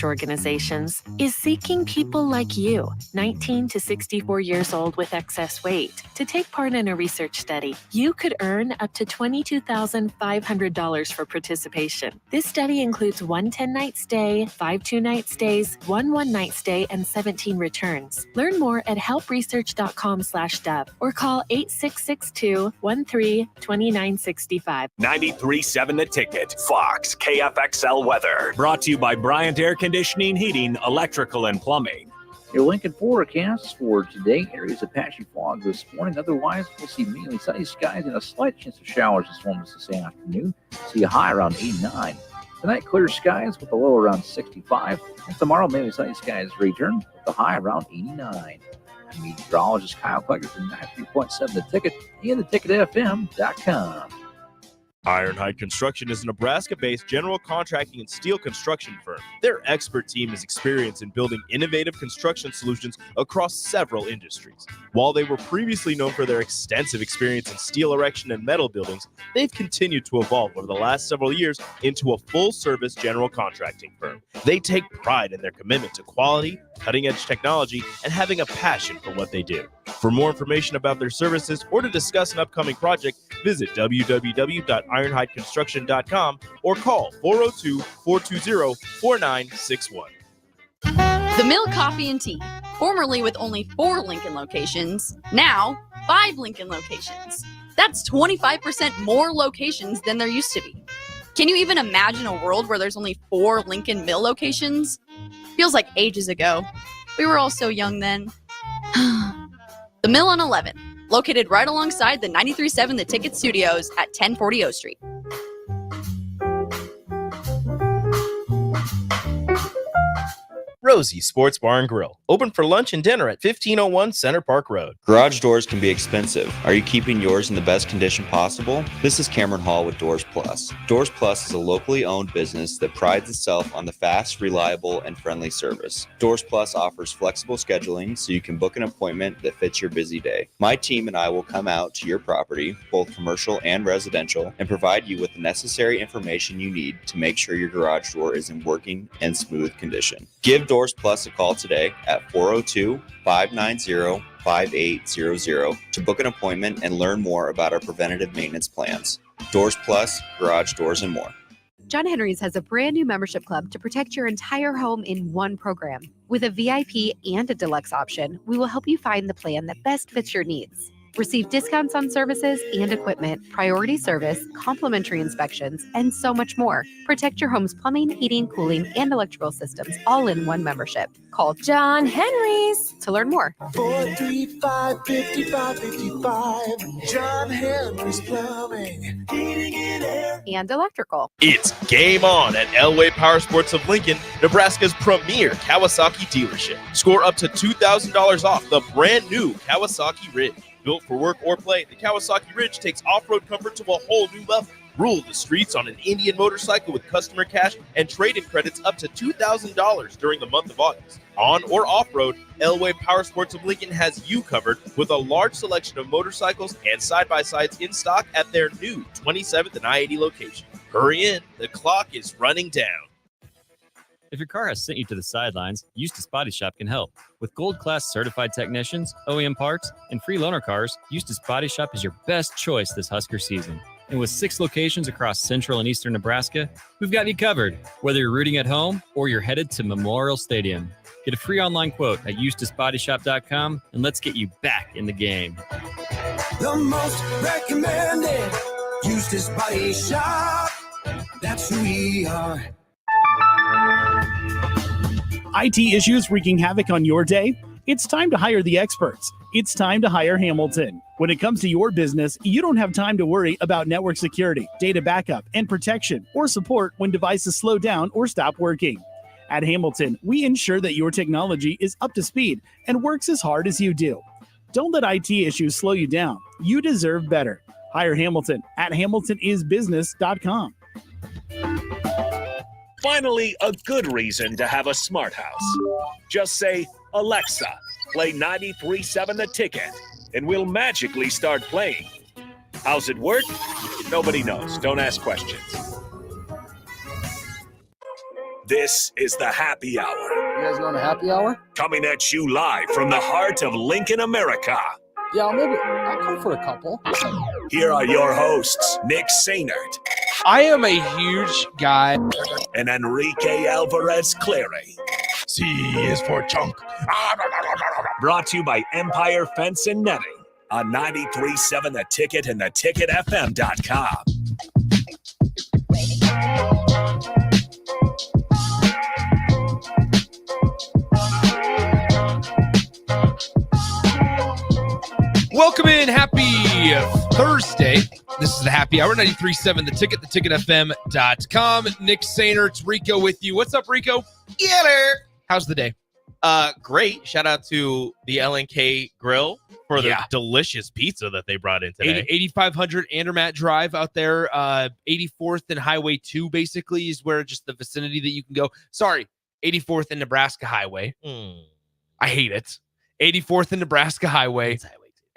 organizations is seeking people like you, 19 to 64 years old with excess weight, to take part in a research study. You could earn up to $22,500 for participation. This study includes 1 10-night stay, 5 2-night stays, 1 1-night stay, and 17 returns. Learn more at helpresearch.com/dove or call 8662-13-2965. 93.7 The Ticket, Fox, KFXL weather. Brought to you by Bryant Air Conditioning, Heating, Electrical, and Plumbing. Your Lincoln forecast for today: areas of patchy fog this morning. Otherwise, we'll see mainly sunny skies and a slight chance of showers this morning this afternoon. See a high around 89. Tonight, clear skies with a low around 65. And tomorrow, mainly sunny skies return with a high around 89. I'm meteorologist Kyle Clucker from 93.7 The Ticket and theticketfm.com. Ironhide Construction is a Nebraska-based general contracting and steel construction firm. Their expert team is experienced in building innovative construction solutions across several industries. While they were previously known for their extensive experience in steel erection and metal buildings, they've continued to evolve over the last several years into a full-service general contracting firm. They take pride in their commitment to quality, cutting-edge technology, and having a passion for what they do. For more information about their services or to discuss an upcoming project, visit www.ironhideconstruction.com or call 402-420-4961. The Mill Coffee and Tea, formerly with only 4 Lincoln locations, now 5 Lincoln locations. That's 25% more locations than there used to be. Can you even imagine a world where there's only 4 Lincoln Mill locations? Feels like ages ago. We were all so young then. The Mill on 11, located right alongside the 93.7 The Ticket Studios at 1040 O Street. Rosie's Sports Bar and Grill, open for lunch and dinner at 1501 Center Park Road. Garage doors can be expensive. Are you keeping yours in the best condition possible? This is Cameron Hall with Doors Plus. Doors Plus is a locally owned business that prides itself on the fast, reliable, and friendly service. Doors Plus offers flexible scheduling so you can book an appointment that fits your busy day. My team and I will come out to your property, both commercial and residential, and provide you with the necessary information you need to make sure your garage door is in working and smooth condition. Give Doors Plus a call today at 402-590-5800 to book an appointment and learn more about our preventative maintenance plans. Doors Plus, garage doors, and more. John Henry's has a brand new membership club to protect your entire home in one program. With a VIP and a deluxe option, we will help you find the plan that best fits your needs. Receive discounts on services and equipment, priority service, complimentary inspections, and so much more. Protect your home's plumbing, heating, cooling, and electrical systems all in one membership. Call John Henry's to learn more. 435-5555. John Henry's Plumbing, Heating and Air, and Electrical. It's game on at Elway Power Sports of Lincoln, Nebraska's premier Kawasaki dealership. Score up to $2,000 off the brand new Kawasaki Ridge. Built for work or play, the Kawasaki Ridge takes off-road comfort to a whole new level. Rule the streets on an Indian motorcycle with customer cash and trade-in credits up to $2,000 during the month of August. On or off-road, Elway Power Sports of Lincoln has you covered with a large selection of motorcycles and side-by-sides in stock at their new 27th and I-80 location. Hurry in, the clock is running down. If your car has sent you to the sidelines, Eustace Body Shop can help. With gold-class certified technicians, OEM parts, and free loaner cars, Eustace Body Shop is your best choice this Husker season. And with 6 locations across central and eastern Nebraska, we've got you covered, whether you're rooting at home or you're headed to Memorial Stadium. Get a free online quote at EustaceBodyShop.com, and let's get you back in the game. the most recommended Eustace Body Shop. That's who we are. IT issues wreaking havoc on your day? It's time to hire the experts. It's time to hire Hamilton. When it comes to your business, you don't have time to worry about network security, data backup, and protection, or support when devices slow down or stop working. At Hamilton, we ensure that your technology is up to speed and works as hard as you do. Don't let IT issues slow you down. You deserve better. Hire Hamilton at hamiltonisbusiness.com. Finally, a good reason to have a smart house. Just say, Alexa, play 93.7 The Ticket, and we'll magically start playing. How's it work? Nobody knows. Don't ask questions. This is the Happy Hour. You guys going to happy hour? Coming at you live from the heart of Lincoln, America. Yeah, I'll come for a couple. Here are your hosts, Nick Sainert. I am a huge guy. And Enrique Alvarez Clary. C is for chunk. Brought to you by Empire Fence and Netting on 93.7 The Ticket and theticketfm.com. Welcome in. Happy Thursday. This is the Happy Hour, 93.7 The Ticket, theticketfm.com. Nick Sainert, Rico with you. What's up, Rico? Yeah, there. How's the day? Great. Shout out to the LNK Grill for the delicious pizza that they brought in today. 8500 Andermatt Drive out there. 84th and Highway 2 basically is where just the vicinity that you can go. Sorry, 84th and Nebraska Highway. I hate it. 84th and Nebraska Highway.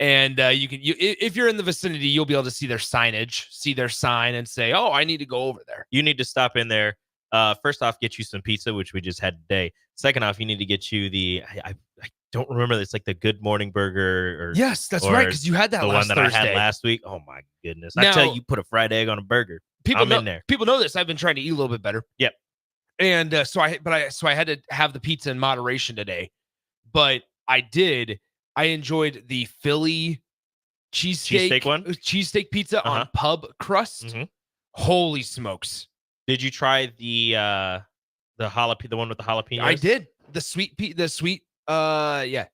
And if you're in the vicinity, you'll be able to see their signage, see their sign, and say, "Oh, I need to go over there." You need to stop in there. First off, get you some pizza, which we just had today. Second off, you need to get you I don't remember. It's like the Good Morning Burger. Yes, that's right, because you had that last one that Thursday. I had last week. Oh my goodness! Now, I tell you, put a fried egg on a burger. I'm in there. People know this. I've been trying to eat a little bit better. Yep. And so I had to have the pizza in moderation today, but I enjoyed the Philly cheesesteak pizza on pub crust. Mm-hmm. Holy smokes! Did you try the jalapeno, the one with the jalapenos? I did. The sweet. Yeah.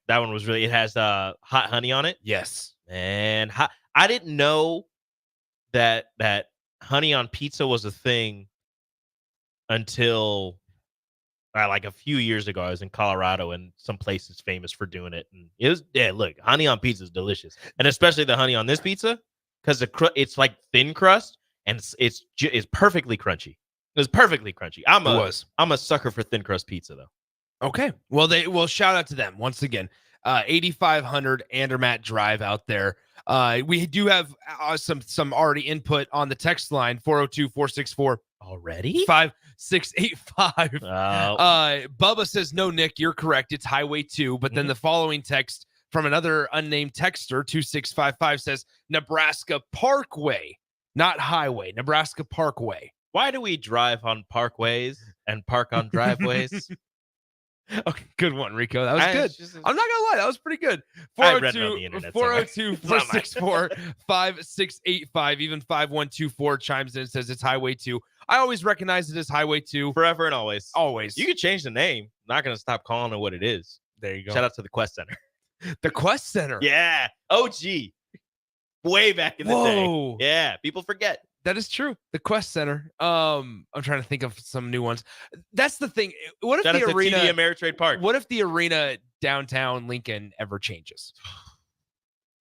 That one was really. It has hot honey on it. Yes. And I didn't know that honey on pizza was a thing until like a few years ago. I was in Colorado, and some place is famous for doing it. And it was look, honey on pizza is delicious, and especially the honey on this pizza because it's like thin crust and it's perfectly crunchy. It was perfectly crunchy. I'm a sucker for thin crust pizza though. Okay, well shout out to them once again. 8500 Andermatt Drive out there. We do have some already input on the text line 402-464 already 5685. Bubba says no, Nick, you're correct. It's Highway 2, but then the following text from another unnamed texter 2655 says Nebraska Parkway, not Highway. Nebraska Parkway. Why do we drive on parkways and park on driveways? Okay, good one, Rico. That was good. I'm not gonna lie, that was pretty good. 402-464-5685. Even 5124 chimes in and says it's Highway 2. I always recognize it as Highway 2. Forever and always. Always. You could change the name. Not gonna stop calling it what it is. There you go. Shout out to the Quest Center. The Quest Center. Yeah. OG. Way back in the day. Yeah. People forget. That is true. The Quest Center. I'm trying to think of some new ones. That's the thing. What if the arena Ameritrade Park? What if the arena downtown Lincoln ever changes?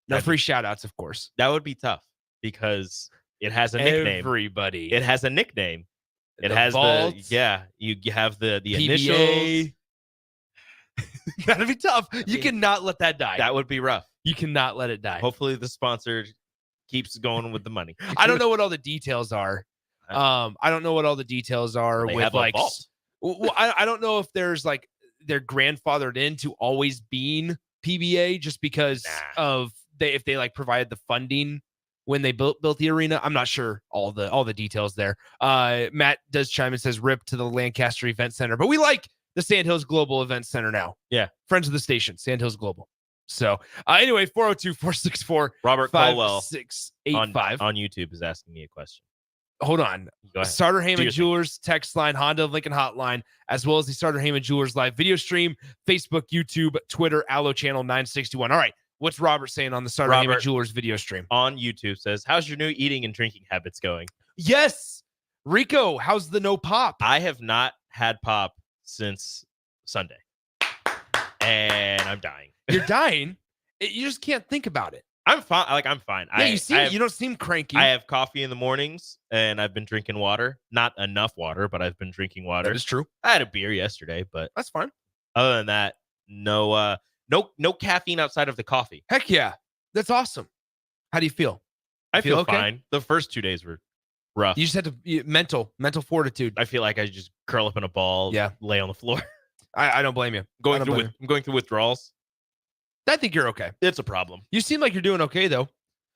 No free shout outs, of course. That would be tough because it has a nickname. Everybody. It has a nickname. It has vault, you have the PBA. initials. That'd be tough. You cannot let that die. That would be rough. You cannot let it die. Hopefully the sponsor keeps going with the money. I don't know what all the details are. I don't know what all the details are they with have like. A vault. Well, I don't know if there's like they're grandfathered into always being PBA just because of if they like provided the funding when they built the arena. I'm not sure all the details there. Matt does chime and says rip to the Lancaster Event Center, but we like the Sandhills Global Event Center now. Yeah, friends of the station, Sandhills Global. So anyway, 402-464 Robert Colwell 5685 on YouTube is asking me a question. Hold on. Starter Heyman Jewelers text line, Honda of Lincoln hotline, as well as the Starter Heyman Jewelers live video stream, Facebook, YouTube, Twitter, Allo channel 961. All right. What's Robert saying on the Starter Heyman Jewelers video stream? On YouTube says, how's your new eating and drinking habits going? Yes. Rico, how's the no pop? I have not had pop since Sunday. And I'm dying. You're dying? You just can't think about it. I'm fine. I'm fine. Yeah, you don't seem cranky. I have coffee in the mornings, and I've been drinking water. Not enough water, but I've been drinking water. That is true. I had a beer yesterday, but that's fine. Other than that, no caffeine outside of the coffee. Heck yeah, that's awesome. How do you feel? I feel okay? fine. The first 2 days were Rough. You just have to mental fortitude. I feel like I just curl up in a ball, lay on the floor. I don't blame you. I'm going through withdrawals. I think you're okay. It's a problem. You seem like you're doing okay though.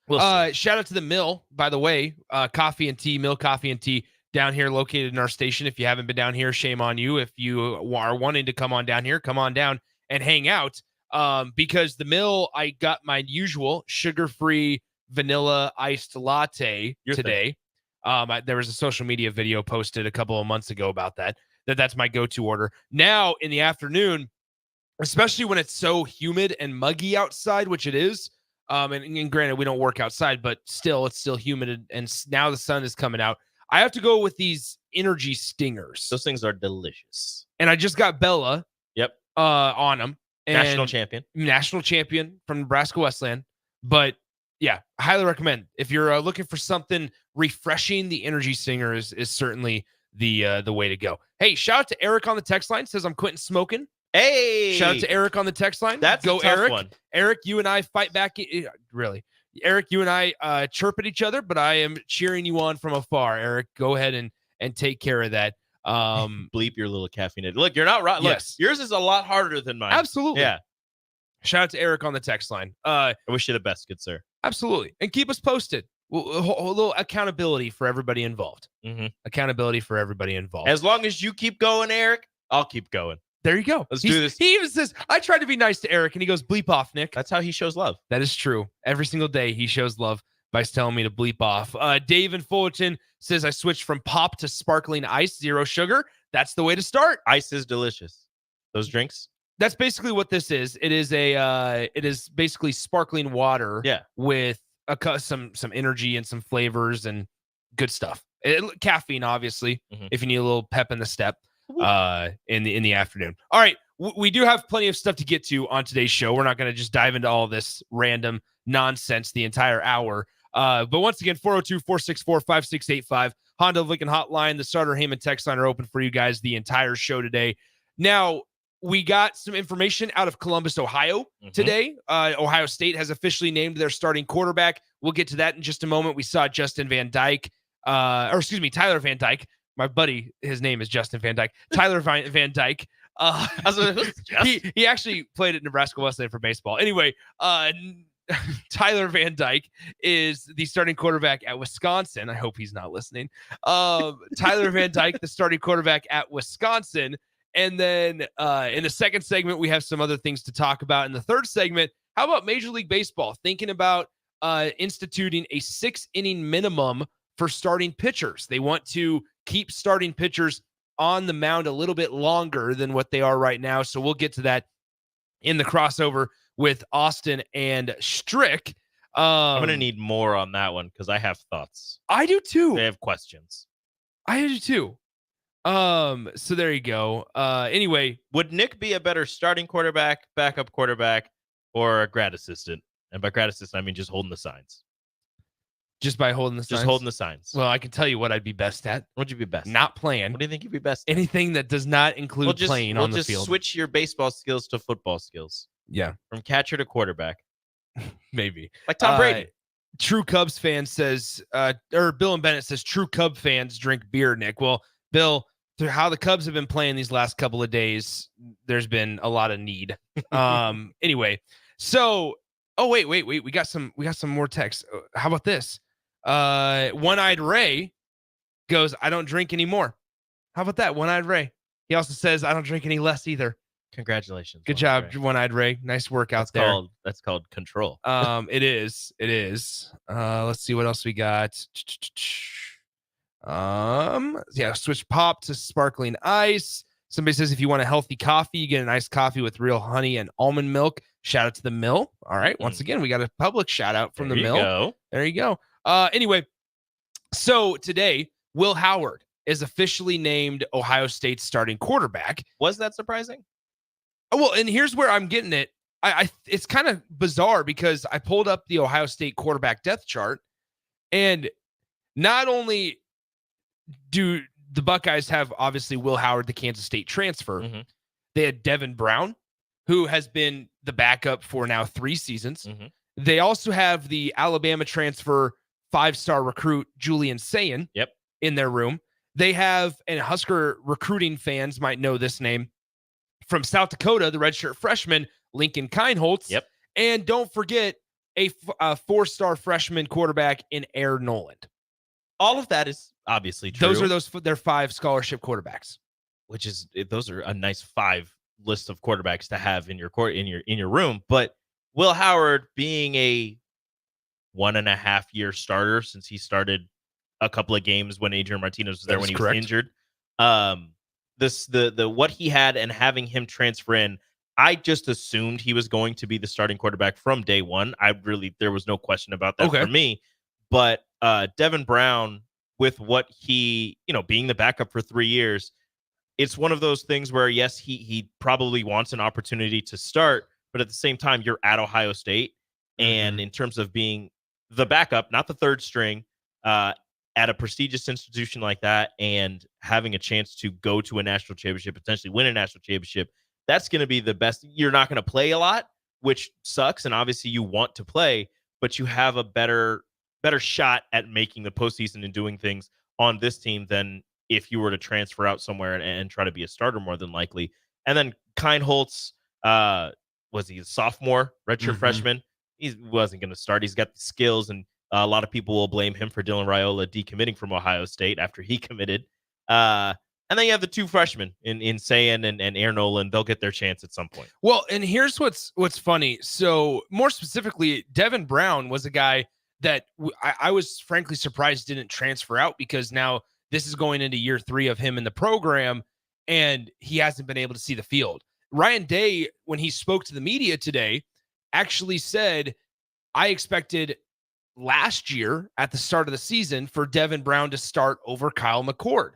We'll see. Shout out to the Mill, by the way. Coffee and Tea, Mill Coffee and Tea down here located in our station. If you haven't been down here, shame on you. If you are wanting to come on down here, come on down and hang out. Because the Mill, I got my usual sugar-free vanilla iced latte today. There was a social media video posted a couple of months ago about that's my go-to order. Now in the afternoon, especially when it's so humid and muggy outside, which it is. And granted, we don't work outside, but still, it's still humid. And now the sun is coming out. I have to go with these energy stingers. Those things are delicious. And I just got Bella. Yep. On them. National champion from Nebraska Westland. But yeah, I highly recommend. If you're looking for something refreshing, the energy stinger is certainly the way to go. Hey, shout out to Eric on the text line. Says I'm quitting smoking. Hey, shout out to Eric on the text line. That's go, a tough Eric. One. Eric, you and I fight back. Really, Eric, you and I chirp at each other, but I am cheering you on from afar. Eric, go ahead and take care of that. Bleep your little caffeinated. Look, you're not right. Yes. Look, yours is a lot harder than mine. Absolutely. Yeah. Shout out to Eric on the text line. I wish you the best, good sir. Absolutely, and keep us posted. A little accountability for everybody involved. Mm-hmm. Accountability for everybody involved. As long as you keep going, Eric, I'll keep going. There you go. Let's do this. He even says, I tried to be nice to Eric, and he goes, bleep off, Nick. That's how he shows love. That is true. Every single day he shows love by telling me to bleep off. Dave in Fullerton says, I switched from pop to sparkling ice, 0 sugar. That's the way to start. Ice is delicious. Those drinks? That's basically what this is. It is basically sparkling water with some energy and some flavors and good stuff. Caffeine, obviously, if you need a little pep in the step. In the afternoon. All right, we do have plenty of stuff to get to on today's show. We're not going to just dive into all this random nonsense the entire hour. But once again, 402-464-5685, Honda of Lincoln hotline, the Starter Heyman text line are open for you guys the entire show today. Now, we got some information out of Columbus, Ohio today. Ohio State has officially named their starting quarterback. We'll get to that in just a moment. We saw Tyler Van Dyke. My buddy, his name is Justin Van Dyke. Tyler Van Dyke. He actually played at Nebraska Wesleyan for baseball. Anyway, Tyler Van Dyke is the starting quarterback at Wisconsin. I hope he's not listening. Tyler Van Dyke, the starting quarterback at Wisconsin. And then in the second segment, we have some other things to talk about. In the third segment, how about Major League Baseball thinking about instituting a 6-inning minimum for starting pitchers? They want to keep starting pitchers on the mound a little bit longer than what they are right now. So we'll get to that in the crossover with Austin and Strick. I'm going to need more on that one because I have thoughts. I do too. I have questions. I do too. So there you go. Anyway, would Nick be a better starting quarterback, backup quarterback, or a grad assistant? And by grad assistant, I mean just holding the signs. Just by holding the signs? Just holding the signs. Well, I can tell you what I'd be best at. What'd you be best? Not playing. What do you think you'd be best at? Anything that does not include playing on the field. We'll just switch your baseball skills to football skills. Yeah. From catcher to quarterback. Maybe. Like Tom Brady. True Cubs fan says, or Bill and Bennett says, true Cub fans drink beer, Nick. Well, Bill, through how the Cubs have been playing these last couple of days, there's been a lot of need. Anyway, so, wait. We got some more text. How about this? One-Eyed Ray goes, I don't drink anymore. How about that? One-Eyed Ray. He also says, I don't drink any less either. Congratulations. Good job, Ray. One-Eyed Ray. Nice work out there. That's called control. It is. Let's see what else we got. Switch pop to sparkling ice. Somebody says if you want a healthy coffee, you get an iced coffee with real honey and almond milk. Shout out to the Mill. All right. Once again, we got a public shout out from the Mill. There you go. Anyway, so today, Will Howard is officially named Ohio State's starting quarterback. Was that surprising? Well, and here's where I'm getting it. It's kind of bizarre because I pulled up the Ohio State quarterback depth chart, and not only do the Buckeyes have obviously Will Howard, the Kansas State transfer, they had Devin Brown, who has been the backup for now 3 seasons. They also have the Alabama transfer 5-star recruit Julian Sayin in their room. They have, and Husker recruiting fans might know this name, from South Dakota, the redshirt freshman Lincoln Kineholtz. And don't forget a 4-star freshman quarterback in Air Noland. All of that is obviously true. Those are their 5 scholarship quarterbacks, those are a nice 5 list of quarterbacks to have in your room. But Will Howard, being a 1.5-year starter since he started a couple of games when Adrian Martinez was there when he was injured, the what he had and having him transfer in, I just assumed he was going to be the starting quarterback from day one. There was no question about that for me. But Devin Brown, with what he, being the backup for 3 years, it's one of those things where, yes, he probably wants an opportunity to start, but at the same time, you're at Ohio State. And in terms of being the backup, not the third string, at a prestigious institution like that and having a chance to go to a national championship, potentially win a national championship, that's going to be the best. You're not going to play a lot, which sucks. And obviously you want to play, but you have a better shot at making the postseason and doing things on this team than if you were to transfer out somewhere and try to be a starter more than likely. And then Kineholtz, was he a sophomore, redshirt freshman? He wasn't going to start. He's got the skills, and a lot of people will blame him for Dylan Raiola decommitting from Ohio State after he committed. And then you have the 2 freshmen in Sayin and Air Noland. They'll get their chance at some point. Well, and here's what's funny. So more specifically, Devin Brown was a guy that I was frankly surprised didn't transfer out, because now this is going into year 3 of him in the program, and he hasn't been able to see the field. Ryan Day, when he spoke to the media today, actually said, I expected last year at the start of the season for Devin Brown to start over Kyle McCord.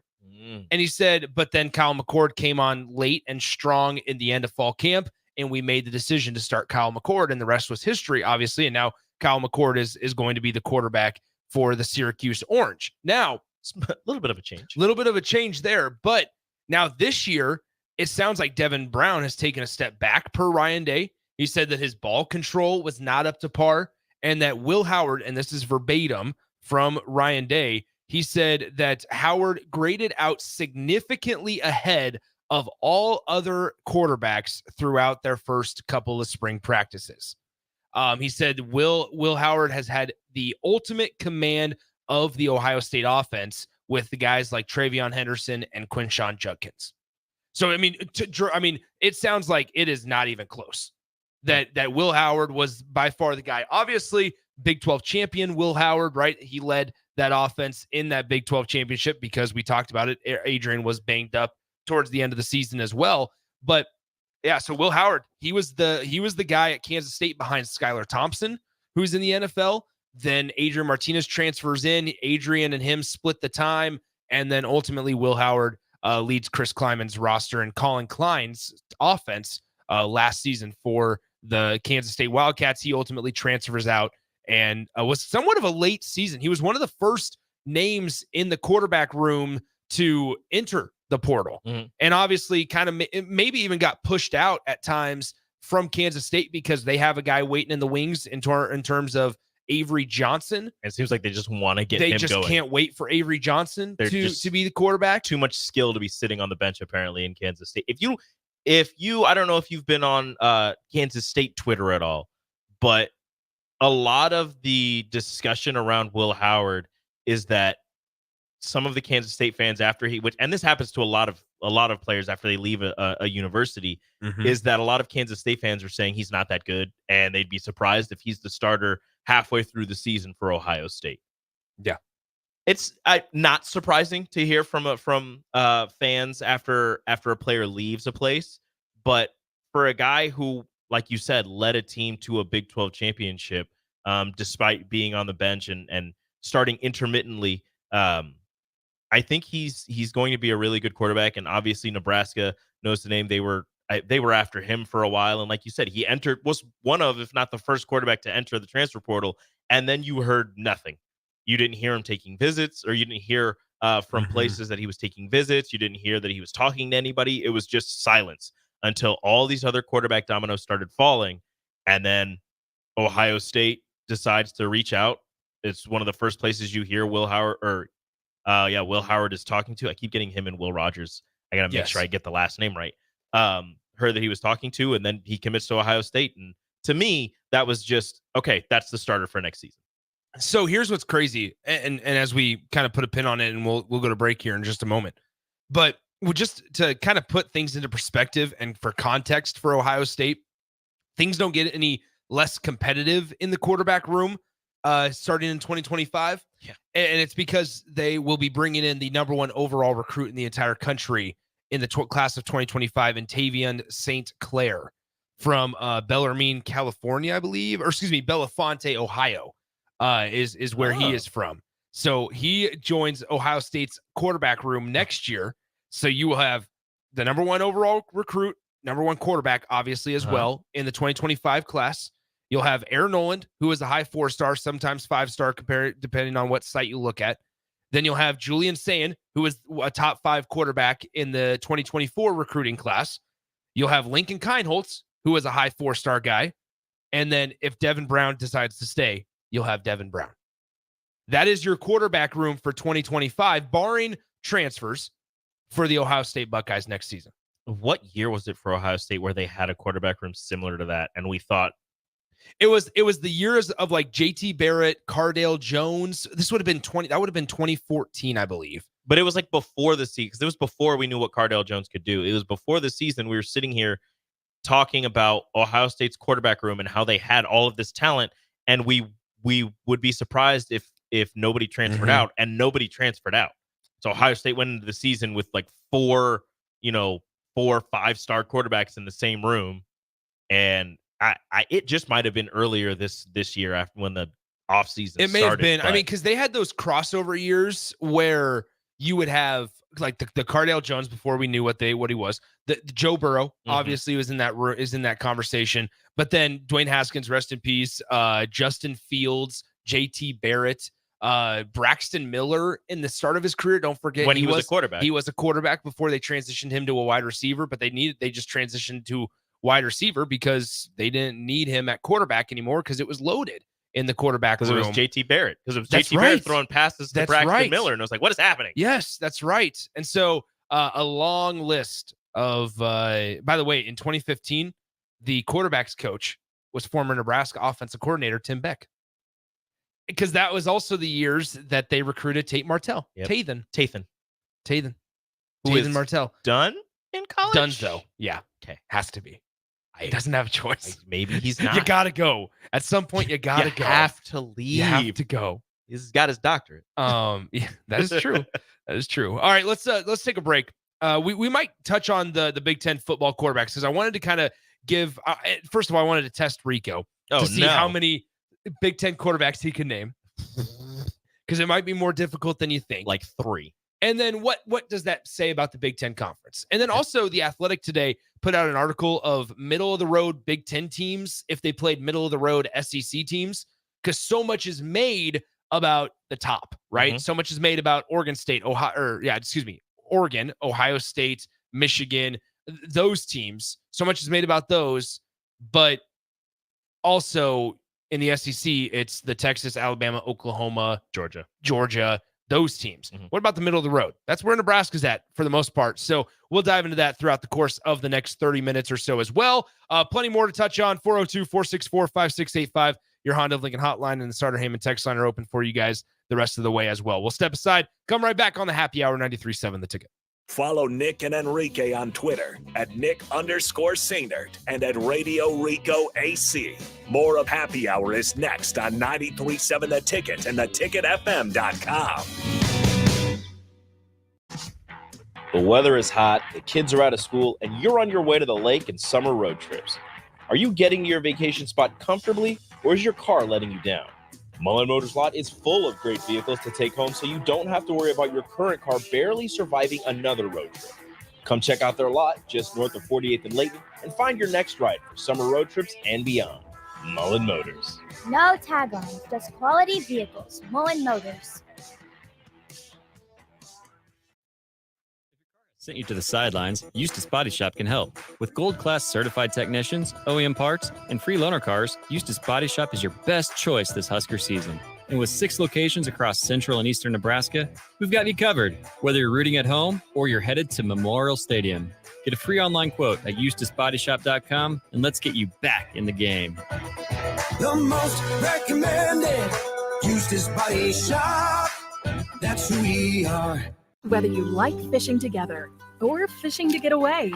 And he said, but then Kyle McCord came on late and strong in the end of fall camp, and we made the decision to start Kyle McCord, and the rest was history, obviously. And now Kyle McCord is going to be the quarterback for the Syracuse Orange. Now, a little bit of a change there. But now this year, it sounds like Devin Brown has taken a step back per Ryan Day. He said that his ball control was not up to par, and that Will Howard, and this is verbatim from Ryan Day, he said that Howard graded out significantly ahead of all other quarterbacks throughout their first couple of spring practices. He said Will Howard has had the ultimate command of the Ohio State offense with the guys like Travion Henderson and Quinshon Judkins. So, I mean, it sounds like it is not even close. That Will Howard was by far the guy. Obviously, Big 12 champion Will Howard, right? He led that offense in that Big 12 championship because we talked about it. Adrian was banged up towards the end of the season as well. But yeah, so Will Howard, he was the guy at Kansas State behind Skylar Thompson, who's in the NFL. Then Adrian Martinez transfers in. Adrian and him split the time. And then ultimately Will Howard leads Chris Kleiman's roster and Colin Klein's offense last season for the Kansas State Wildcats. He ultimately transfers out and was somewhat of a late season. He was one of the first names in the quarterback room to enter the portal. And obviously kind of maybe even got pushed out at times from Kansas State because they have a guy waiting in the wings in terms of Avery Johnson. It seems like they just want to get him going. They just can't wait for Avery Johnson to be the quarterback. Too much skill to be sitting on the bench apparently in Kansas State. If you I don't know if you've been on Kansas State Twitter at all, but a lot of the discussion around Will Howard is that some of the Kansas State fans and this happens to a lot of players after they leave a university, is that a lot of Kansas State fans are saying he's not that good, and they'd be surprised if he's the starter halfway through the season for Ohio State. Yeah, it's not surprising to hear from fans after a player leaves a place, but for a guy who, like you said, led a team to a Big 12 championship, despite being on the bench and starting intermittently. I think he's going to be a really good quarterback, and obviously Nebraska knows the name. They were after him for a while, and like you said, he was one of, if not the first quarterback to enter the transfer portal, and then you heard nothing. You didn't hear him taking visits, or you didn't hear from places that he was taking visits. You didn't hear that he was talking to anybody. It was just silence until all these other quarterback dominoes started falling, and then Ohio State decides to reach out It's one of the first places you hear Will Howard Will Howard is talking to. I keep getting him and Will Rogers. I got to make sure I get the last name right. Her that he was talking to, and then he commits to Ohio State. And to me, that was just, okay, that's the starter for next season. So here's what's crazy. And as we kind of put a pin on it, and we'll go to break here in just a moment. But just to kind of put things into perspective and for context for Ohio State, things don't get any less competitive in the quarterback room starting in 2025. Yeah. And it's because they will be bringing in the number one overall recruit in the entire country in the class of 2025, in Tavion St. Clair from Bellarmine, California, I believe, or excuse me, Bellefonte, Ohio, is where he is from. So he joins Ohio State's quarterback room next year. So you will have the number one overall recruit, number one quarterback, obviously, as well in the 2025 class. You'll have Aaron Noland, who is a high 4-star, sometimes 5-star, depending on what site you look at. Then you'll have Julian Sayin, who is a top 5 quarterback in the 2024 recruiting class. You'll have Lincoln Kienholz, who is a high 4-star guy. And then if Devin Brown decides to stay, you'll have Devin Brown. That is your quarterback room for 2025, barring transfers for the Ohio State Buckeyes next season. What year was it for Ohio State where they had a quarterback room similar to that? And we thought, It was the years of like JT Barrett, Cardale Jones. This would have been 2014, I believe. But it was like before the season, because it was before we knew what Cardale Jones could do. It was before the season. We were sitting here talking about Ohio State's quarterback room and how they had all of this talent, and we would be surprised if nobody transferred out, and nobody transferred out. So Ohio State went into the season with like 4 5-star quarterbacks in the same room, and it just might have been earlier this year after when the offseason started. It may have been. I mean, because they had those crossover years where you would have like the Cardale Jones before we knew what he was. The Joe Burrow obviously was in that conversation. But then Dwayne Haskins, rest in peace. Justin Fields, JT Barrett, Braxton Miller in the start of his career. Don't forget when he was a quarterback. He was a quarterback before they transitioned him to a wide receiver. But they just transitioned to wide receiver because they didn't need him at quarterback anymore because it was loaded in the quarterback room. Because it was JT Barrett. Because it was That's JT Barrett throwing passes to Braxton Miller. And I was like, what is happening? Yes, that's right. And so a long list of, by the way, in 2015, the quarterback's coach was former Nebraska offensive coordinator Tim Beck. Because that was also the years that they recruited Tate Martell. Tathan. Tathan Who is Martell. Done in college? Dunzo. Yeah. Okay. Has to be. He doesn't have a choice. Maybe he's not. You got to go. At some point, you got to go. You have to leave. You have to go. He's got his doctorate. Yeah, that is true. That is true. All right, let's take a break. We might touch on the Big Ten football quarterbacks because I wanted to kind of give. First of all, I wanted to test Rico to see how many Big Ten quarterbacks he can name, because it might be more difficult than you think. Like 3. And then what does that say about the Big Ten Conference? And then also The Athletic today put out an article of middle of the road Big Ten teams if they played middle of the road SEC teams, because so much is made about the top, right? So much is made about Oregon State, Oregon, Ohio State, Michigan, those teams. So much is made about those, but also in the SEC, it's the Texas, Alabama, Oklahoma, Georgia, those teams. What about the middle of the road? That's where Nebraska's at for the most part. So we'll dive into that throughout the course of the next 30 minutes or so as well. Plenty more to touch on. 402-464-5685. Your Honda of Lincoln hotline and the Starter Heyman text line are open for you guys the rest of the way as well. We'll step aside. Come right back on the Happy Hour 93.7 The Ticket. Follow Nick and Enrique on Twitter at Nick_Sainert and at Radio Rico AC. More of Happy Hour is next on 93.7 The Ticket and theticketfm.com. The weather is hot, the kids are out of school, and you're on your way to the lake and summer road trips. Are you getting to your vacation spot comfortably, or is your car letting you down? Mullen Motors Lot is full of great vehicles to take home, so you don't have to worry about your current car barely surviving another road trip. Come check out their lot just north of 48th and Layton and find your next ride for summer road trips and beyond. Mullen Motors. No tag-on, just quality vehicles. Mullen Motors. Sent you to the sidelines, Eustace Body Shop can help. With gold-class certified technicians, OEM parts, and free loaner cars, Eustace Body Shop is your best choice this Husker season. And with 6 locations across central and eastern Nebraska, we've got you covered. Whether you're rooting at home or you're headed to Memorial Stadium, get a free online quote at eustisbodyshop.com and let's get you back in the game. The most recommended Eustace Body Shop. That's who we are. Whether you like fishing together or fishing to get away,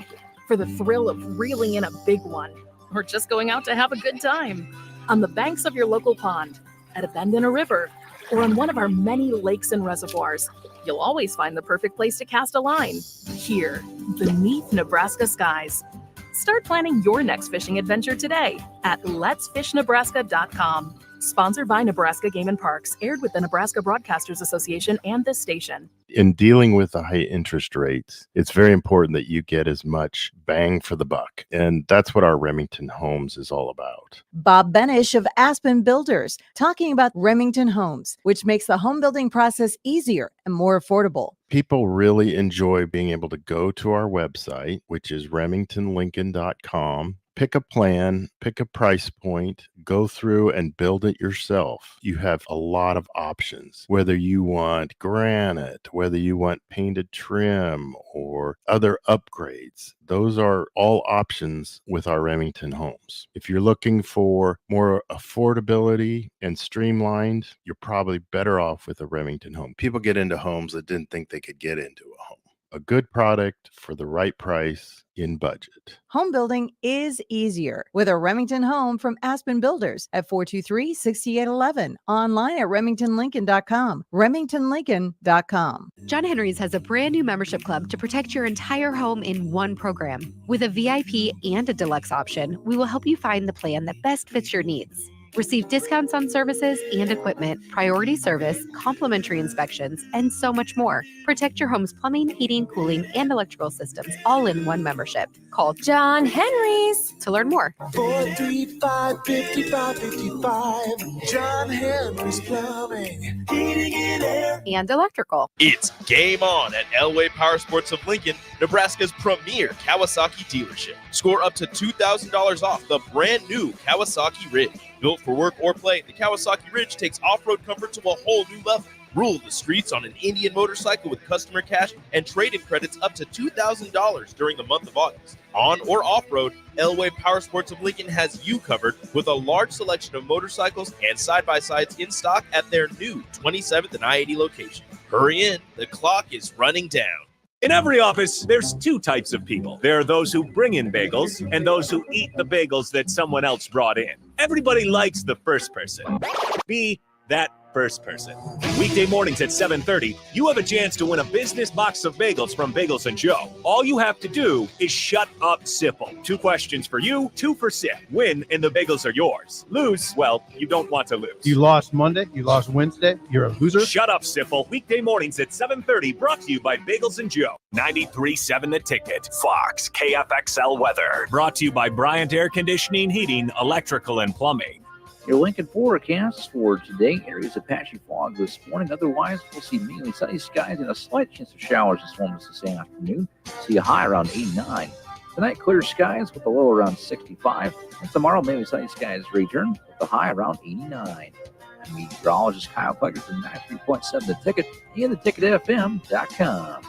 for the thrill of reeling in a big one, or just going out to have a good time, on the banks of your local pond, at a bend in a river, or on one of our many lakes and reservoirs, you'll always find the perfect place to cast a line, here, beneath Nebraska skies. Start planning your next fishing adventure today at letsfishnebraska.com. Sponsored by Nebraska Game and Parks, aired with the Nebraska Broadcasters Association and this station. In dealing with the high interest rates, it's very important that you get as much bang for the buck. And that's what our Remington Homes is all about. Bob Benish of Aspen Builders talking about Remington Homes, which makes the home building process easier and more affordable. People really enjoy being able to go to our website, which is remingtonlincoln.com. Pick a plan, pick a price point, go through and build it yourself. You have a lot of options, whether you want granite, whether you want painted trim or other upgrades. Those are all options with our Remington Homes. If you're looking for more affordability and streamlined, you're probably better off with a Remington home. People get into homes that didn't think they could get into a home. A good product for the right price in budget. Home building is easier with a Remington home from Aspen Builders at 423-6811. Online at remingtonlincoln.com. remingtonlincoln.com. John Henry's has a brand new membership club to protect your entire home in one program. With a VIP and a deluxe option, we will help you find the plan that best fits your needs. Receive discounts on services and equipment, priority service, complimentary inspections, and so much more. Protect your home's plumbing, heating, cooling, and electrical systems all in one membership. Call John Henry's to learn more. 435-5555. John Henry's Plumbing, Heating and Air. And electrical. It's game on at Elway Power Sports of Lincoln, Nebraska's premier Kawasaki dealership. Score up to $2,000 off the brand new Kawasaki Ridge. Built for work or play, the Kawasaki Ridge takes off-road comfort to a whole new level. Rule the streets on an Indian motorcycle with customer cash and trade-in credits up to $2,000 during the month of August. On or off-road, Elway Power Sports of Lincoln has you covered with a large selection of motorcycles and side-by-sides in stock at their new 27th and I-80 location. Hurry in, the clock is running down. In every office, there's 2 types of people. There are those who bring in bagels and those who eat the bagels that someone else brought in. Everybody likes the first person. Be that first person. Weekday mornings at 7:30, you have a chance to win a business box of bagels from Bagels & Joe. All you have to do is shut up, Sipple. 2 questions for you, 2 for Sip. Win, and the bagels are yours. Lose, well, you don't want to lose. You lost Monday, you lost Wednesday, you're a loser. Shut up, Sipple. Weekday mornings at 7:30, brought to you by Bagels & Joe. 93.7 The Ticket, Fox, KFXL Weather. Brought to you by Bryant Air Conditioning, Heating, Electrical, and Plumbing. Your Lincoln forecast for today, areas of patchy fog this morning. Otherwise, we'll see mainly sunny skies and a slight chance of showers this morning this afternoon. See a high around 89. Tonight, clear skies with a low around 65. And tomorrow, mainly sunny skies return with a high around 89. And meteorologist Kyle Pugger from 93.7 The Ticket and theticketfm.com.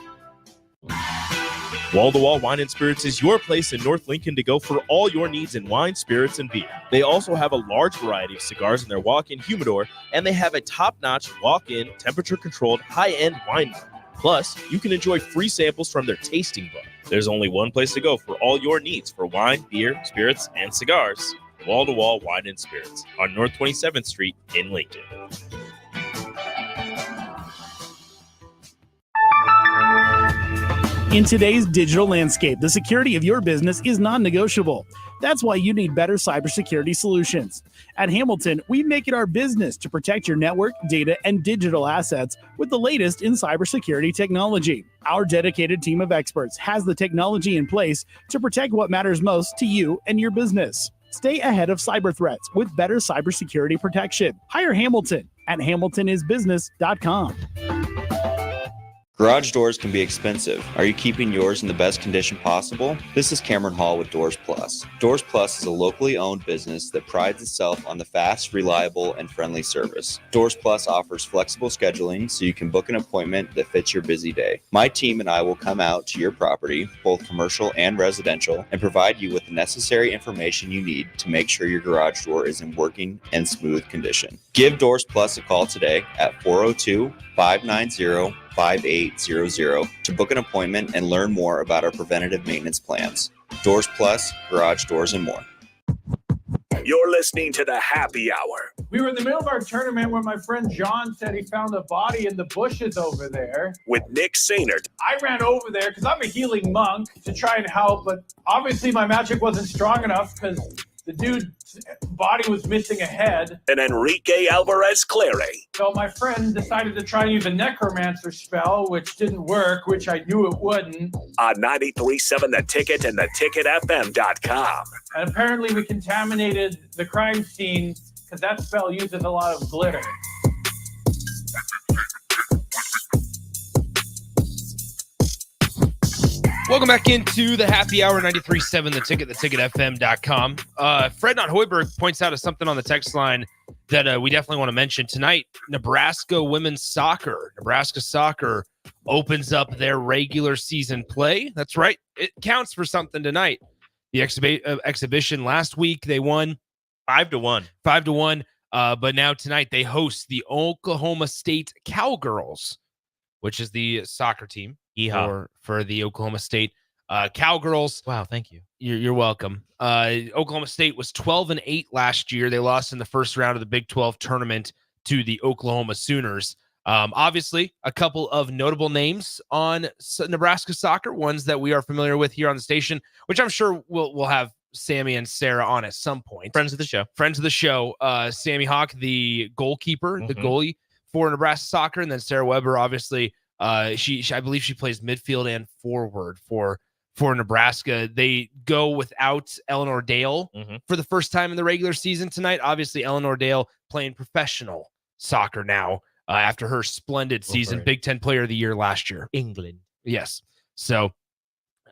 Wall-to-Wall Wine and Spirits is your place in North Lincoln to go for all your needs in wine, spirits, and beer. They also have a large variety of cigars in their walk-in humidor, and they have a top-notch walk-in, temperature-controlled, high-end wine bar. Plus, you can enjoy free samples from their tasting book. There's only one place to go for all your needs for wine, beer, spirits, and cigars. Wall-to-Wall Wine and Spirits on North 27th Street in Lincoln. In today's digital landscape, the security of your business is non-negotiable. That's why you need better cybersecurity solutions. At Hamilton, we make it our business to protect your network, data, and digital assets with the latest in cybersecurity technology. Our dedicated team of experts has the technology in place to protect what matters most to you and your business. Stay ahead of cyber threats with better cybersecurity protection. Hire Hamilton at hamiltonisbusiness.com. Garage doors can be expensive. Are you keeping yours in the best condition possible? This is Cameron Hall with Doors Plus. Doors Plus is a locally owned business that prides itself on the fast, reliable, and friendly service. Doors Plus offers flexible scheduling so you can book an appointment that fits your busy day. My team and I will come out to your property, both commercial and residential, and provide you with the necessary information you need to make sure your garage door is in working and smooth condition. Give Doors Plus a call today at 402-590-5800 to book an appointment and learn more about our preventative maintenance plans. Doors Plus, garage doors, and more. You're listening to the Happy Hour. We were in the middle of our tournament when my friend John said he found a body in the bushes over there. With Nick Sainert. I ran over there because I'm a healing monk to try and help, but obviously my magic wasn't strong enough because the dude's body was missing a head. And Enrique Alvarez Clary. So my friend decided to try and use a necromancer spell, which didn't work, which I knew it wouldn't. On 93.7 The Ticket and theticketfm.com. And apparently we contaminated the crime scene because that spell uses a lot of glitter. Welcome back into the Happy Hour, 93.7 The Ticket, theticketfm.com. Fred Not Hoiberg points out something on the text line that we definitely want to mention tonight. Nebraska women's soccer. Nebraska soccer opens up their regular season play. That's right. It counts for something tonight. The exhibition last week, they won 5-1. 5-1. But now tonight they host the Oklahoma State Cowgirls, which is the soccer team for the Oklahoma State Cowgirls. Wow, thank you. You're welcome. Oklahoma State was 12-8 last year. They lost in the first round of the Big 12 tournament to the Oklahoma Sooners. Obviously, a couple of notable names on Nebraska soccer, ones that we are familiar with here on the station, which I'm sure we'll have Sammy and Sarah on at some point. Friends of the show. Sammy Hawk, the goalkeeper, the goalie for Nebraska soccer, and then Sarah Weber, obviously. I believe she plays midfield and forward for Nebraska. They go without Eleanor Dale for the first time in the regular season tonight. Obviously, Eleanor Dale playing professional soccer now after her splendid season, Big Ten Player of the Year last year. England. Yes. So,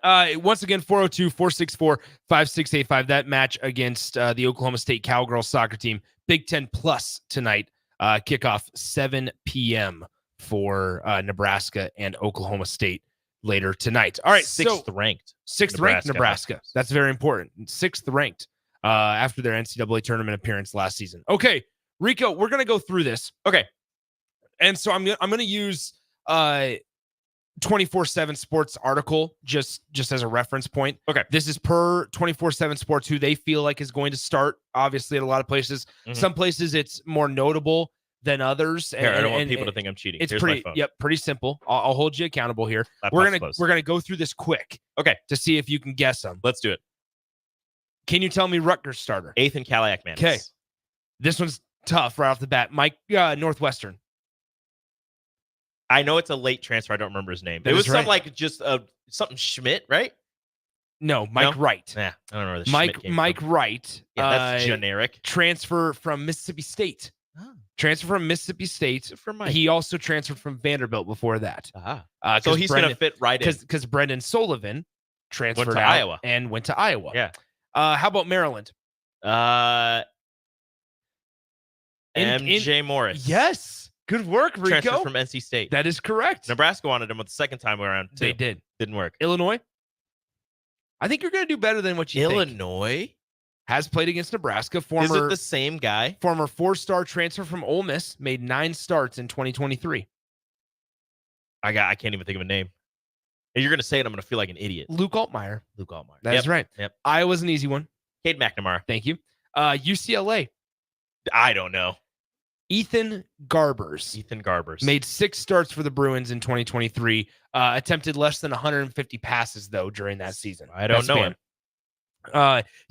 once again, 402-464-5685. That match against the Oklahoma State Cowgirls soccer team, Big Ten Plus tonight. Kickoff 7 p.m. for Nebraska and Oklahoma State later tonight. All right, sixth ranked Nebraska. That's very important. 6th ranked after their NCAA tournament appearance last season. Okay, Rico, we're gonna go through this. Okay, and so I'm gonna use 24/7 Sports article just as a reference point. Okay, this is per 24/7 Sports, who they feel like is going to start. Obviously, at a lot of places, some places it's more notable than others. Here, I don't want people to think I'm cheating. It's Here's pretty, my phone. pretty simple. I'll hold you accountable here. We're gonna go through this quick, okay, to see if you can guess them. Let's do it. Can you tell me Rutgers starter? Ethan Kaliak-Manis. Okay, this one's tough right off the bat. Mike Northwestern. I know it's a late transfer. I don't remember his name. That it was is right. something like just something Schmidt, right? No, Mike Wright. Yeah, I don't know where the Mike Schmidt came Mike from. Wright. Yeah, that's generic. Transfer from Mississippi State. Transfer from Mississippi State. He also transferred from Vanderbilt before that. So he's going to fit right in. Because Brendan Sullivan transferred Went to out Iowa. and went to Iowa. Yeah. How about Maryland? MJ Morris. Yes. Good work, Rico. Transferred from NC State. That is correct. Nebraska wanted him the second time around, too. They did. Didn't work. Illinois. I think you're going to do better than what you think. Illinois has played against Nebraska. Is it the same guy? Former 4-star transfer from Ole Miss, made 9 starts in 2023. I can't even think of a name. If you're going to say it, I'm going to feel like an idiot. Luke Altmaier. That Yep. is right. Yep. Iowa's an easy one. Cade McNamara. Thank you. UCLA. I don't know. Ethan Garbers. Made 6 starts for the Bruins in 2023. Attempted less than 150 passes, though, during that season. I don't know him.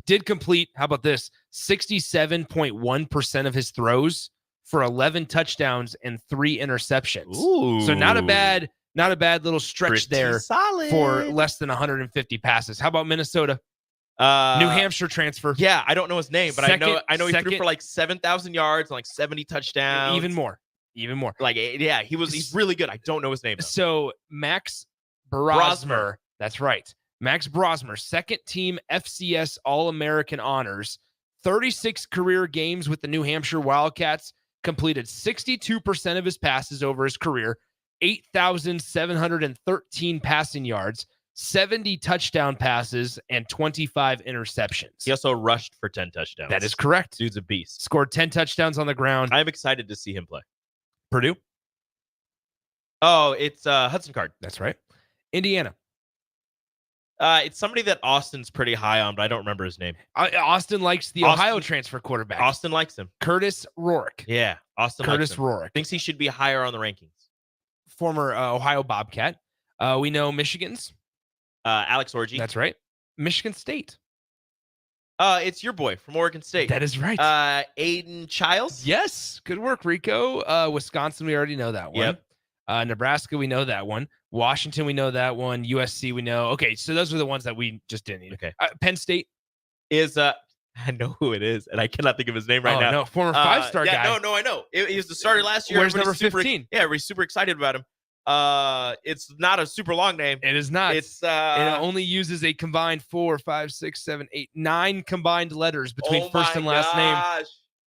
Did complete, how about this, 67.1% of his throws for 11 touchdowns and 3 interceptions. Ooh. So not a bad little stretch Pretty there solid. for less than 150 passes. How about Minnesota? New Hampshire transfer. Yeah, I don't know his name, but I know he threw second- for like 7,000 yards and like 70 touchdowns. Even more. Even more. Like, yeah, he's really good. I don't know his name, though. So Max Brosmer. That's right. Max Brosmer, second team FCS All-American honors, 36 career games with the New Hampshire Wildcats, completed 62% of his passes over his career, 8,713 passing yards, 70 touchdown passes, and 25 interceptions. He also rushed for 10 touchdowns. That is correct. Dude's a beast. Scored 10 touchdowns on the ground. I'm excited to see him play. Purdue? Oh, it's Hudson Card. That's right. Indiana? It's somebody that Austin's pretty high on, but I don't remember his name. Austin likes the Ohio transfer quarterback. Austin likes him. Curtis Rourke. Yeah, Austin Curtis likes him. Rourke. Thinks he should be higher on the rankings. Former Ohio Bobcat. We know Michigan's. Alex Orji. That's right. Michigan State. It's your boy from Oregon State. That is right. Aiden Childs. Yes. Good work, Rico. Wisconsin, we already know that one. Yep. Nebraska, we know that one. Washington, we know that one. USC, we know. Okay, so those are the ones that we just didn't need. Okay. Penn State is I know who it is, and I cannot think of his name right now. No, former five-star guy. No, I know. He was the starter last year. Where's number 15? We're super excited about him. It's not a super long name. It is not. It's it only uses a combined 4, 5, 6, 7, 8, 9 combined letters between first and last name.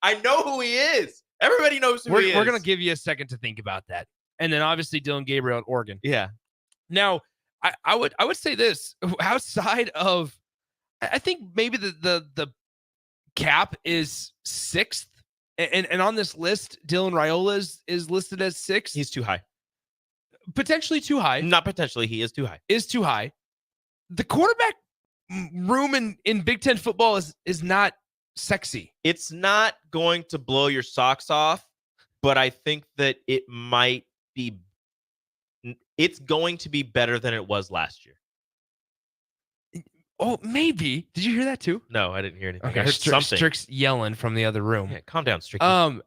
I know who he is. Everybody knows who he is. We're gonna give you a second to think about that. And then obviously Dylan Gabriel at Oregon. Yeah. Now, I would say this outside of, I think maybe the cap is 6th, and on this list, Dylan Raiola is listed as 6th. He's too high. Potentially too high. Not potentially. He is too high. Is too high. The quarterback room in Big Ten football is not sexy. It's not going to blow your socks off, but I think that it might be. It's going to be better than it was last year. Oh, maybe. Did you hear that too? No, I didn't hear anything. Okay, I heard something. Strick's yelling from the other room. Yeah, calm down, Stricky.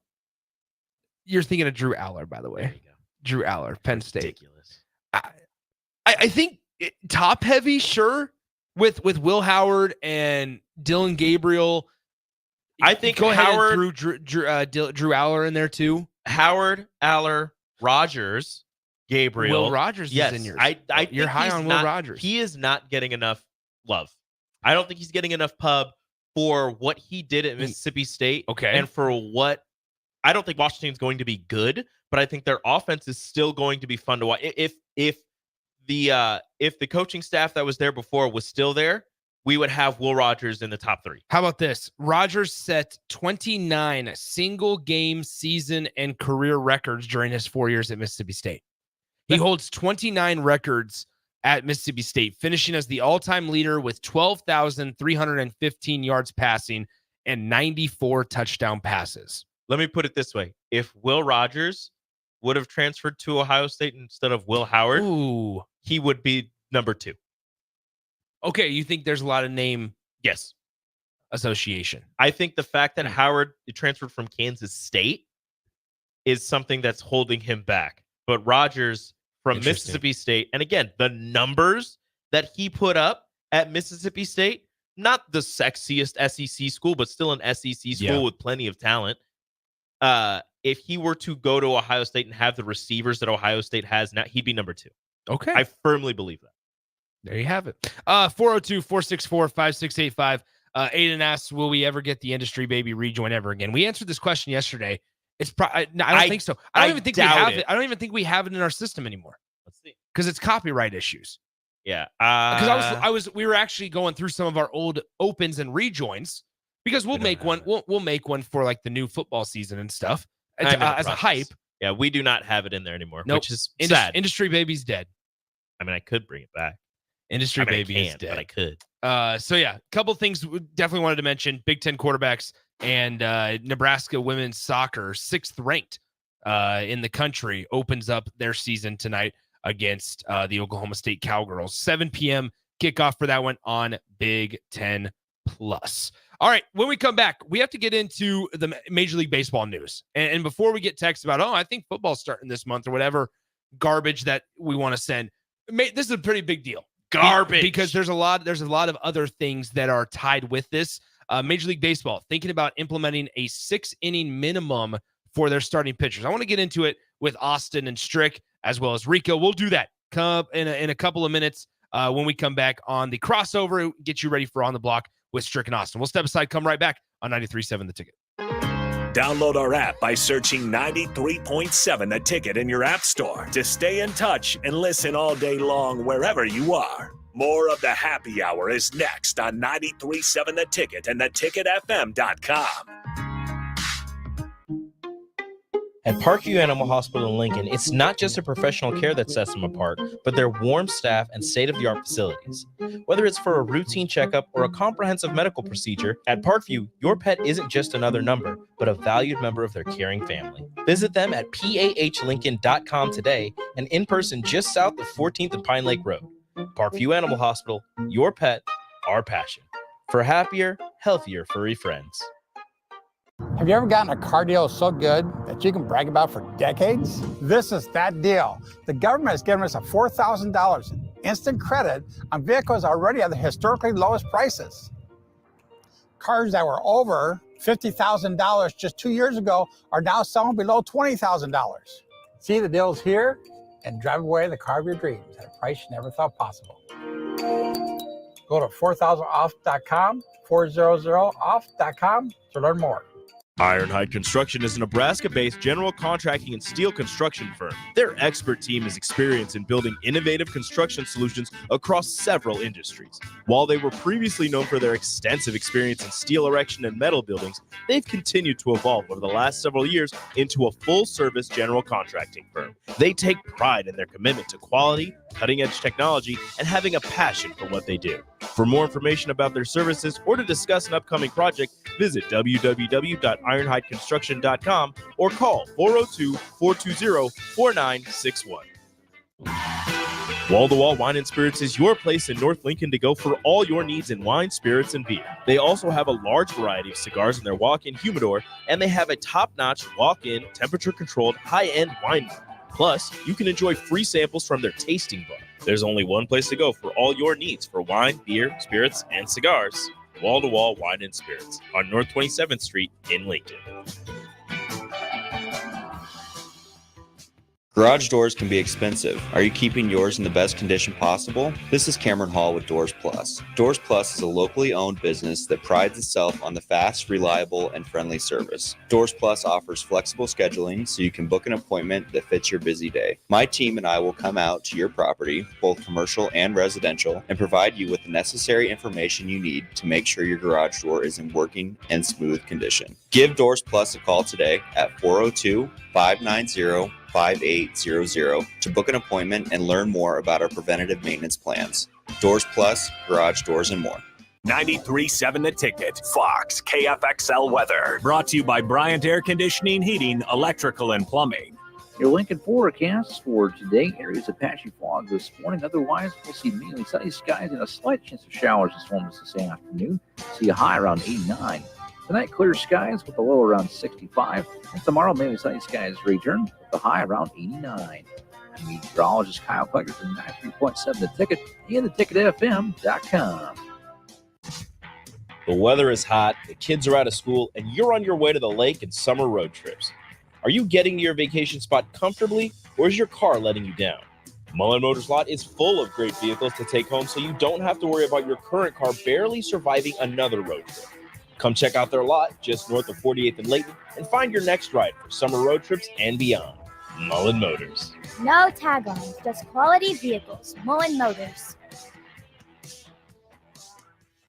You're thinking of Drew Aller, by the way. There you go. Drew Aller, Penn State. Ridiculous. I think top heavy, sure, with Will Howard and Dylan Gabriel. I think go Howard, ahead and Drew Aller in there too. Howard, Aller, Rogers, Gabriel. Will Rogers is in yours. You're high on Will Rogers. He is not getting enough love. I don't think he's getting enough pub for what he did at Mississippi State. Okay. And for what I don't think Washington's going to be good, but I think their offense is still going to be fun to watch. If the coaching staff that was there before was still there, we would have Will Rogers in the top 3. How about this? Rogers set 29 single game season and career records during his 4 years at Mississippi State. He holds 29 records at Mississippi State, finishing as the all-time leader with 12,315 yards passing and 94 touchdown passes. Let me put it this way. If Will Rogers would have transferred to Ohio State instead of Will Howard, he would be number 2. Okay, you think there's a lot of name association? I think the fact that Howard transferred from Kansas State is something that's holding him back. But Rogers from Mississippi State, and again, the numbers that he put up at Mississippi State, not the sexiest SEC school, but still an SEC school with plenty of talent. If he were to go to Ohio State and have the receivers that Ohio State has now, he'd be number 2. Okay. I firmly believe that. There you have it. 402-464-5685. Aiden asks, will we ever get the industry baby rejoin ever again? We answered this question yesterday. It's I don't think so. I don't even think we have it. I don't even think we have it in our system anymore. Let's see. Because it's copyright issues. Yeah. Because we were actually going through some of our old opens and rejoins because we'll make one. We'll make one for like the new football season and stuff as a hype. Yeah, we do not have it in there anymore, which is sad. sad. Industry baby's dead. I mean, I could bring it back. Industry baby is dead. But I could. So yeah, a couple things we definitely wanted to mention. Big Ten quarterbacks and Nebraska women's soccer, 6th ranked in the country, opens up their season tonight against the Oklahoma State Cowgirls. 7 p.m. kickoff for that one on Big Ten Plus. All right, when we come back, we have to get into the Major League Baseball news. And before we get texts about, I think football's starting this month or whatever garbage that we want to send, this is a pretty big deal. Garbage. Because there's a lot of other things that are tied with this. Major League Baseball thinking about implementing a 6-inning minimum for their starting pitchers. I want to get into it with Austin and Strick as well as Rico. We'll do that in a couple of minutes when we come back on the crossover, get you ready for On the Block with Strick and Austin. We'll step aside, come right back on 93.7 The Ticket. Download our app by searching 93.7 The Ticket in your app store to stay in touch and listen all day long wherever you are. More of the happy hour is next on 93.7 The Ticket and theticketfm.com. At Parkview Animal Hospital in Lincoln, it's not just a professional care that sets them apart, but their warm staff and state-of-the-art facilities. Whether it's for a routine checkup or a comprehensive medical procedure, at Parkview, your pet isn't just another number, but a valued member of their caring family. Visit them at pahlincoln.com today and in person just south of 14th and Pine Lake Road. Parkview Animal Hospital, your pet, our passion. For happier, healthier furry friends. Have you ever gotten a car deal so good that you can brag about for decades? This is that deal. The government has given us a $4,000 in instant credit on vehicles already at the historically lowest prices. Cars that were over $50,000 just 2 years ago are now selling below $20,000. See the deals here and drive away the car of your dreams at a price you never thought possible. Go to 4000off.com, 400off.com to learn more. Ironhide Construction is a Nebraska-based general contracting and steel construction firm. Their expert team is experienced in building innovative construction solutions across several industries. While they were previously known for their extensive experience in steel erection and metal buildings, they've continued to evolve over the last several years into a full-service general contracting firm. They take pride in their commitment to quality, cutting-edge technology, and having a passion for what they do. For more information about their services or to discuss an upcoming project, visit www.ironhideconstruction.com or call 402-420-4961. Wall-to-Wall Wine and Spirits is your place in North Lincoln to go for all your needs in wine, spirits, and beer. They also have a large variety of cigars in their walk-in humidor, and they have a top-notch walk-in, temperature-controlled, high-end wine bar. Plus, you can enjoy free samples from their tasting bar. There's only one place to go for all your needs for wine, beer, spirits, and cigars. Wall-to-Wall Wine and Spirits on North 27th Street in Lincoln. Garage doors can be expensive. Are you keeping yours in the best condition possible? This is Cameron Hall with Doors Plus. Doors Plus is a locally owned business that prides itself on the fast, reliable, and friendly service. Doors Plus offers flexible scheduling so you can book an appointment that fits your busy day. My team and I will come out to your property, both commercial and residential, and provide you with the necessary information you need to make sure your garage door is in working and smooth condition. Give Doors Plus a call today at 402-590-5800 to book an appointment and learn more about our preventative maintenance plans. Doors Plus, garage doors, and more. 93.7 The Ticket, Fox, KFXL weather. Brought to you by Bryant Air Conditioning, Heating, Electrical, and Plumbing. Your Lincoln forecast for today, areas of patchy fog this morning. Otherwise, we'll see mainly sunny skies and a slight chance of showers this morning this afternoon. See a high around 89. Tonight, clear skies with a low around 65. And tomorrow, mainly sunny skies return with a high around 89. I'm meteorologist Kyle Flecker from 93.7 The Ticket and theticketfm.com. The weather is hot, the kids are out of school, and you're on your way to the lake and summer road trips. Are you getting to your vacation spot comfortably, or is your car letting you down? Mullen Motors Lot is full of great vehicles to take home, so you don't have to worry about your current car barely surviving another road trip. Come check out their lot just north of 48th and Layton and find your next ride for summer road trips and beyond. Mullen Motors. No tag-ons, just quality vehicles. Mullen Motors.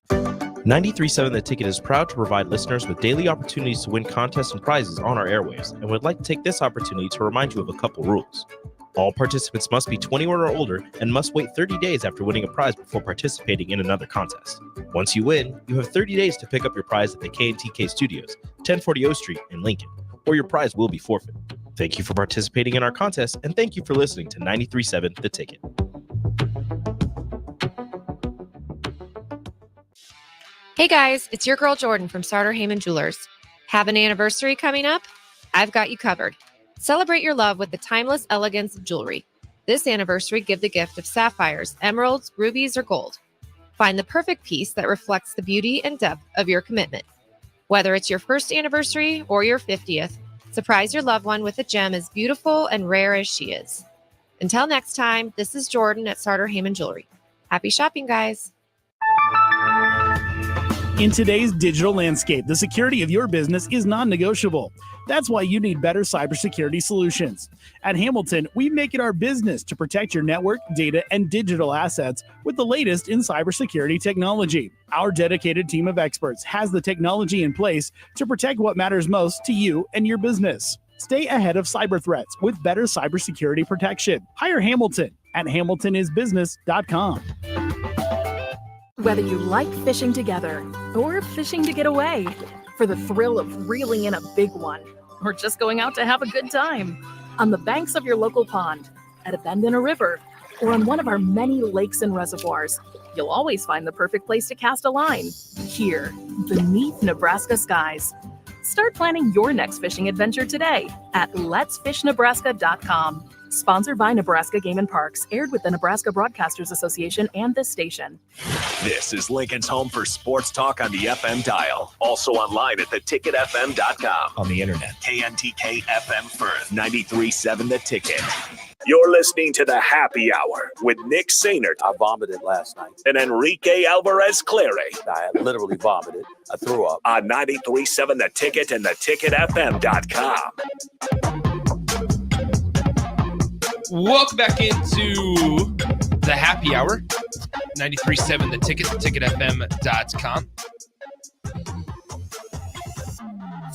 93.7 The Ticket is proud to provide listeners with daily opportunities to win contests and prizes on our airwaves, and would like to take this opportunity to remind you of a couple rules. All participants must be 21 or older and must wait 30 days after winning a prize before participating in another contest. Once you win, you have 30 days to pick up your prize at the K&TK Studios, 1040 O Street in Lincoln, or your prize will be forfeit. Thank you for participating in our contest, and thank you for listening to 93.7 The Ticket. Hey guys, it's your girl Jordan from Sartor Heyman Jewelers. Have an anniversary coming up? I've got you covered. Celebrate your love with the timeless elegance of jewelry. This anniversary, give the gift of sapphires, emeralds, rubies, or gold. Find the perfect piece that reflects the beauty and depth of your commitment. Whether it's your first anniversary or your 50th, Surprise your loved one with a gem as beautiful and rare as she is. Until next time, this is Jordan at Sartor Heyman Jewelry. Happy shopping, guys. In today's digital landscape, the security of your business is non-negotiable. That's why you need better cybersecurity solutions. At Hamilton, we make it our business to protect your network, data, and digital assets with the latest in cybersecurity technology. Our dedicated team of experts has the technology in place to protect what matters most to you and your business. Stay ahead of cyber threats with better cybersecurity protection. Hire Hamilton at hamiltonisbusiness.com. Whether you like fishing together or fishing to get away, for the thrill of reeling in a big one, or just going out to have a good time, on the banks of your local pond, at a bend in a river, or on one of our many lakes and reservoirs, you'll always find the perfect place to cast a line, here, beneath Nebraska skies. Start planning your next fishing adventure today at letsfishnebraska.com. Sponsored by Nebraska Game and Parks, aired with the Nebraska Broadcasters Association and this station. This is Lincoln's home for sports talk on the FM dial. Also online at theticketfm.com. On the internet. KNTK FM Firth, 93.7 The Ticket. You're listening to the Happy Hour with Nick Sainert. I vomited last night. And Enrique Alvarez Clary. I literally vomited. I threw up. On 93.7 The Ticket and theticketfm.com. Welcome back into the Happy Hour. 93.7 The Ticket, theticketfm.com.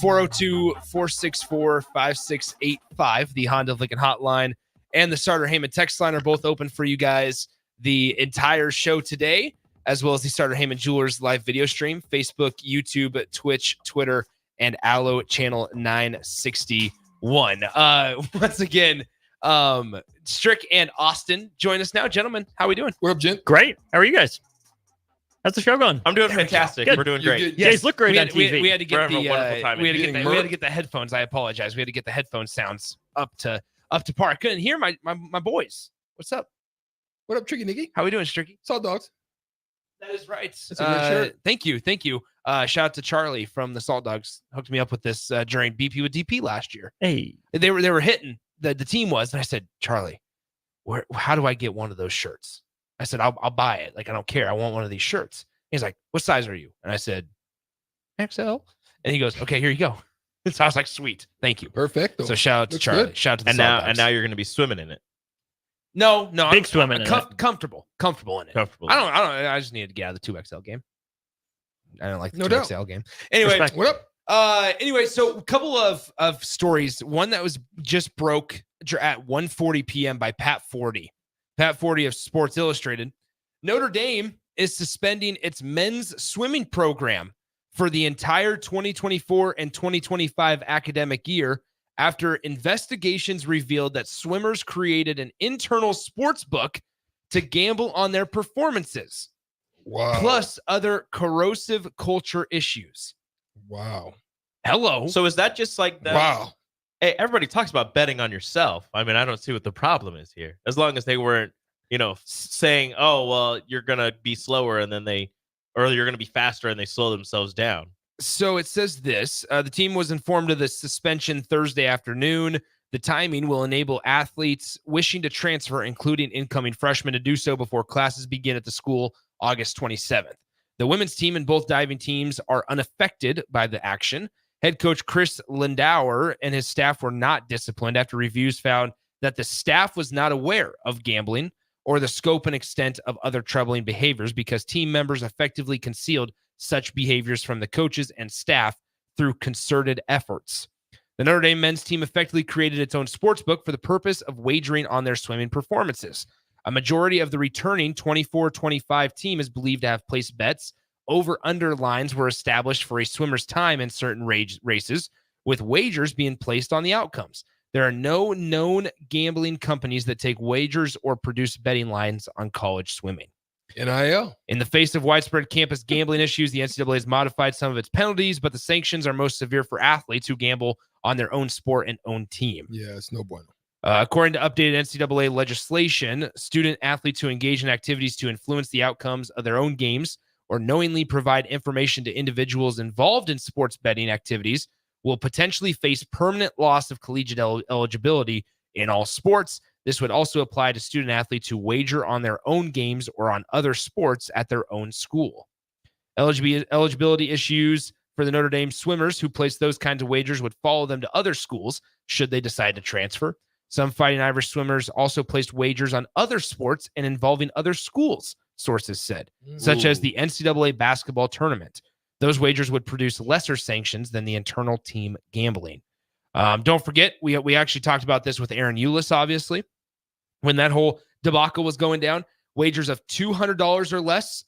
402-464-5685, the Honda of Lincoln hotline, and the Sartor Heyman text line are both open for you guys the entire show today, as well as the Sartor Heyman Jewelers live video stream, Facebook, YouTube, Twitch, Twitter, and Allo Channel 961. Once again, Strick and Austin join us now. Gentlemen, how are we doing? We're up, gent. Great. How are you guys? How's the show going? I'm doing fantastic. Good. We're doing great. You guys look great on TV. We had to get we the get the headphones. I apologize. We had to get the headphone sounds up to par. I couldn't hear my boys. What's up? What up, Tricky Nicky? How we doing, Stricky? Salt Dogs. That is right. That's a great shirt. Thank you. Shout out to Charlie from the Salt Dogs. Hooked me up with this during BP with DP last year. Hey, they were hitting the team was, and I said, Charlie, how do I get one of those shirts? I said, I'll buy it. Like, I don't care. I want one of these shirts. He's like, what size are you? And I said, XL. And he goes, okay, here you go. So I was like, sweet, thank you. Perfect. So shout out to Charlie. Good. Shout out to the and Salt Dogs. now you're going to be swimming in it. No, big swimming in it. Comfortable in it. Comfortable. I just needed to get out of the 2XL game. I don't like the No 2XL game. Anyway, Respect. What up? Anyway, so a couple of stories. One that was just broke at 1:40 p.m. by Pat Forty. Pat Forty of Sports Illustrated. Notre Dame is suspending its men's swimming program for the entire 2024 and 2025 academic year after investigations revealed that swimmers created an internal sports book to gamble on their performances. Wow. Plus other corrosive culture issues. Wow. Hello. So is that just like that? Wow. Hey, everybody talks about betting on yourself. I mean, I don't see what the problem is here. As long as they weren't, saying, oh, well, you're going to be slower and then or you're going to be faster and they slow themselves down. So it says this, the team was informed of the suspension Thursday afternoon. The timing will enable athletes wishing to transfer, including incoming freshmen, to do so before classes begin at the school August 27th. The women's team and both diving teams are unaffected by the action. Head coach Chris Lindauer and his staff were not disciplined after reviews found that the staff was not aware of gambling or the scope and extent of other troubling behaviors because team members effectively concealed such behaviors from the coaches and staff through concerted efforts. The Notre Dame men's team effectively created its own sports book for the purpose of wagering on their swimming performances. A majority of the returning 24-25 team is believed to have placed bets. Over-under lines were established for a swimmer's time in certain races, with wagers being placed on the outcomes. There are no known gambling companies that take wagers or produce betting lines on college swimming. NIL. In the face of widespread campus gambling issues, the NCAA has modified some of its penalties, but the sanctions are most severe for athletes who gamble on their own sport and own team. Yeah, it's no bueno. According to updated NCAA legislation, student athletes who engage in activities to influence the outcomes of their own games or knowingly provide information to individuals involved in sports betting activities will potentially face permanent loss of collegiate eligibility in all sports. This would also apply to student athletes who wager on their own games or on other sports at their own school. Eligibility issues for the Notre Dame swimmers who place those kinds of wagers would follow them to other schools should they decide to transfer. Some Fighting Irish swimmers also placed wagers on other sports and involving other schools, sources said, such as the NCAA basketball tournament. Those wagers would produce lesser sanctions than the internal team gambling. Don't forget, we actually talked about this with Aaron Eulis, obviously, when that whole debacle was going down. Wagers of $200 or less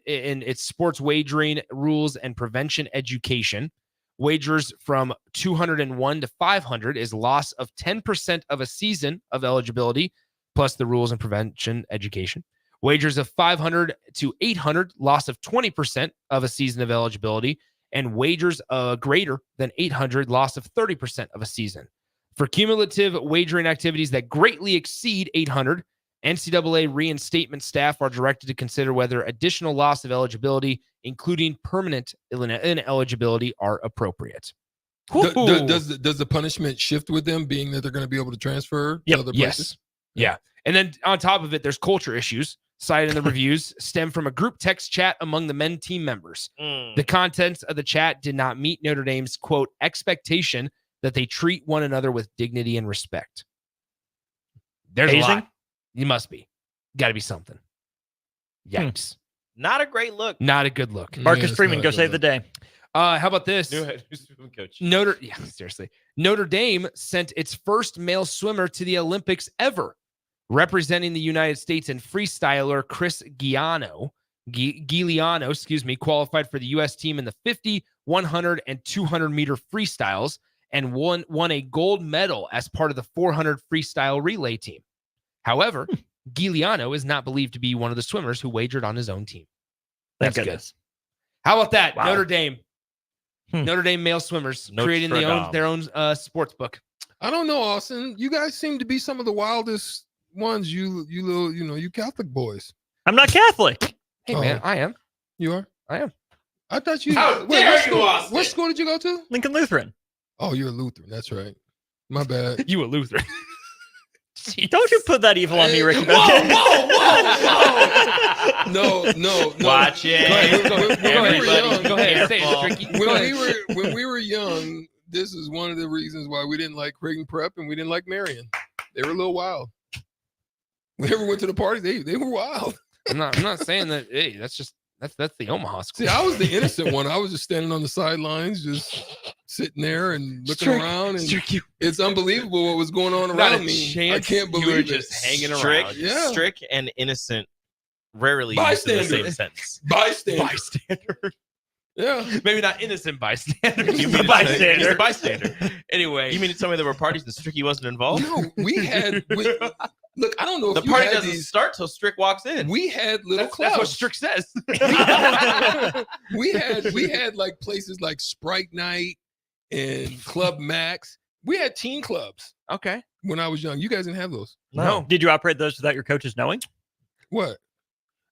in its sports wagering rules and prevention education. Wagers from $201 to $500 is loss of 10% of a season of eligibility, plus the rules and prevention education. Wagers of $500 to $800, loss of 20% of a season of eligibility, and wagers greater than $800, loss of 30% of a season. For cumulative wagering activities that greatly exceed $800, NCAA reinstatement staff are directed to consider whether additional loss of eligibility, including permanent ineligibility, are appropriate. Does the punishment shift with them, being that they're going to be able to transfer to other places? Yeah. And then on top of it, there's culture issues cited in the reviews stem from a group text chat among the men team members. The contents of the chat did not meet Notre Dame's, quote, expectation that they treat one another with dignity and respect. There's a lot. You must be. Got to be something. Yikes. Not a great look. Not a good look. Marcus Freeman, go save the day. How about this? New head swim coach. Seriously. Notre Dame sent its first male swimmer to the Olympics ever, representing the United States, and freestyler Chris Giuliano, qualified for the U.S. team in the 50, 100, and 200 meter freestyles and won a gold medal as part of the 400 freestyle relay team. However, Giuliano is not believed to be one of the swimmers who wagered on his own team. That's good. How about that? Wow. Notre Dame. Notre Dame male swimmers creating their own sports book. I don't know, Austin. You guys seem to be some of the wildest ones. You little, you Catholic boys. I'm not Catholic. Hey, man, I am. You are? I am. I thought you. How dare you, Austin? What school did you go to? Lincoln Lutheran. Oh, you're a Lutheran. That's right. My bad. You a Lutheran. Don't you put that evil on me, Ricky. Whoa. No. Watch it. Go ahead. Say it, Ricky. When we were young, this is one of the reasons why we didn't like Creighton Prep and we didn't like Marion. They were a little wild. Whenever we went to the parties, they were wild. I'm not saying that. Hey, that's the Omaha school. See, I was the innocent one. I was just standing on the sidelines, just sitting there and looking around, and it's unbelievable what was going on around me. I can't believe you were it. just hanging around. Yeah. Strict and innocent, rarely used in the same sentence. Bystander. Yeah, maybe not innocent bystander. You mean bystander. Bystander. Anyway, you mean to tell me there were parties that Stricky wasn't involved? No, look, I don't know. The if party you had doesn't these, start till Strick walks in. We had little clubs. That's what Strick says. we had like places like Sprite Night and Club Max. We had teen clubs. Okay. When I was young, you guys didn't have those. No. Did you operate those without your coaches knowing? What?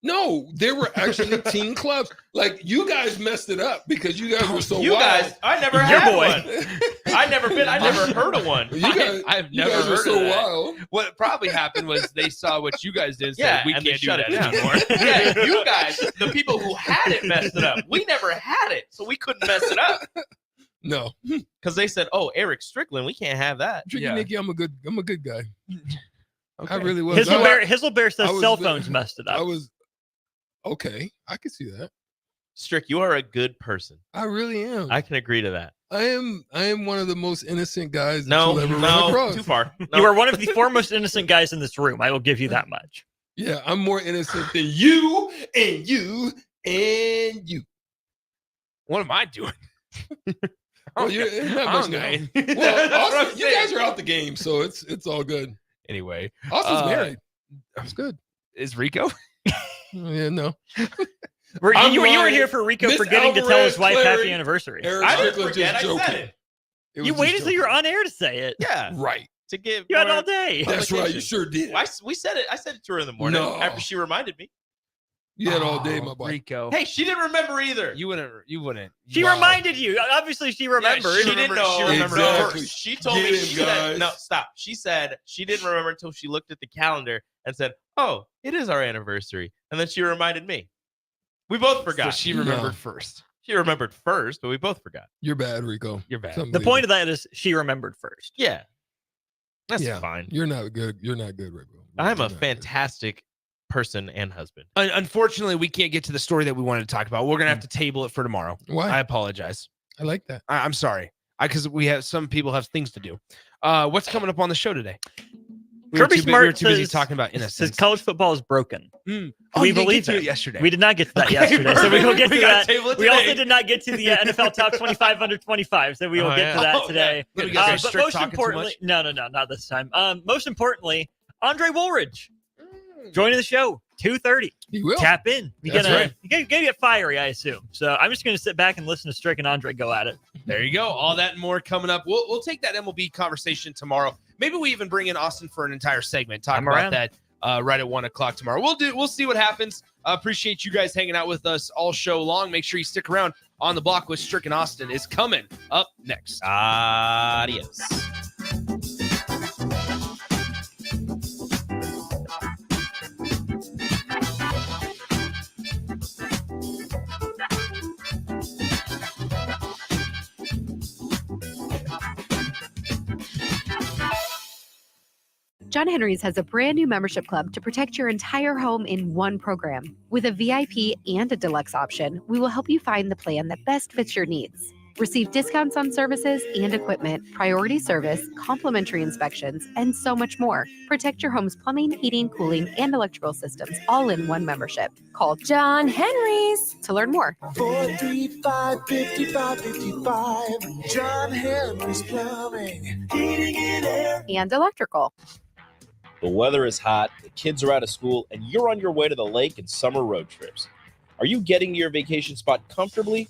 No, there were actually teen clubs. Like, you guys messed it up because you guys were so wild. Guys, I never had one. I never heard of one. I've never heard of so that. wild. What probably happened was they saw what you guys did and said, we can't do that anymore. Yeah, you guys, the people who had it messed it up. We never had it, so we couldn't mess it up. No. Because they said, oh, Eric Strickland, we can't have that. Nicky, I'm a good guy. Okay. I really was. Hizzlebear says cell phones messed it up. Okay, I can see that. Strick, you are a good person. I really am. I can agree to that. I am one of the most innocent guys that you'll ever run across. Too far. No. You are one of the foremost innocent guys in this room. I will give you that much. Yeah, I'm more innocent than you and you and you. What am I doing? Well, you're not much now. Well, Austin, you guys are out the game, so it's all good. Anyway, Austin's married. That's good. Is Rico? Yeah, no. You were here for Rico forgetting to tell his wife happy anniversary. I didn't forget. I said it. You waited till you were on air to say it. Yeah, right. To give you had all day. That's right. You sure did. We said it. I said it to her in the morning after she reminded me. You had all day, my boy. Rico. Hey, she didn't remember either. You wouldn't. She reminded you. Obviously, she remembered. She didn't know. She remembered Exactly. first. She told me. Get him, She said, guys. no, stop. She said she didn't remember until she looked at the calendar and said, "Oh, it is our anniversary." And then she reminded me. We both forgot. So she remembered first. She remembered first, but we both forgot. You're bad, Rico. You're bad. Something The to point of that is she remembered first. Yeah, that's Yeah. fine. You're not good. You're not good, Rico. I'm You're a not good. fantastic person and husband. Unfortunately, we can't get to the story that we wanted to talk about. We're gonna have to table it for tomorrow. Why? I apologize. I like that. I'm sorry. Because we have some people have things to do. What's coming up on the show today? Kirby we Smart were too busy says- talking about says innocence. college football is broken. Oh, We you didn't believe get to it it yesterday. We did not get to that Okay, yesterday, so we will get we to gotta that. table it We also today. did not get to the NFL top 25 under 25, so we will Oh, get yeah. to that Oh, today. yeah. You guys are But strict most talking too importantly, no, not this time. Most importantly, Andre Woolridge joining the show 2:30. He will. Tap in. That's right. You gonna get fiery, I assume. So I'm just gonna sit back and listen to Strick and Andre go at it. There you go. All that and more coming up. We'll take that MLB conversation tomorrow. Maybe we even bring in Austin for an entire segment. Talk I'm about around. that right at 1:00 tomorrow. We'll see what happens. Appreciate you guys hanging out with us all show long. Make sure you stick around. On the Block with Strick and Austin is coming up next. Adios. John Henry's has a brand new membership club to protect your entire home in one program. With a VIP and a deluxe option, we will help you find the plan that best fits your needs. Receive discounts on services and equipment, priority service, complimentary inspections, and so much more. Protect your home's plumbing, heating, cooling, and electrical systems all in one membership. Call John Henry's to learn more. 435-5555. John Henry's Plumbing, Heating and Air. And electrical. The weather is hot, the kids are out of school, and you're on your way to the lake and summer road trips. Are you getting to your vacation spot comfortably,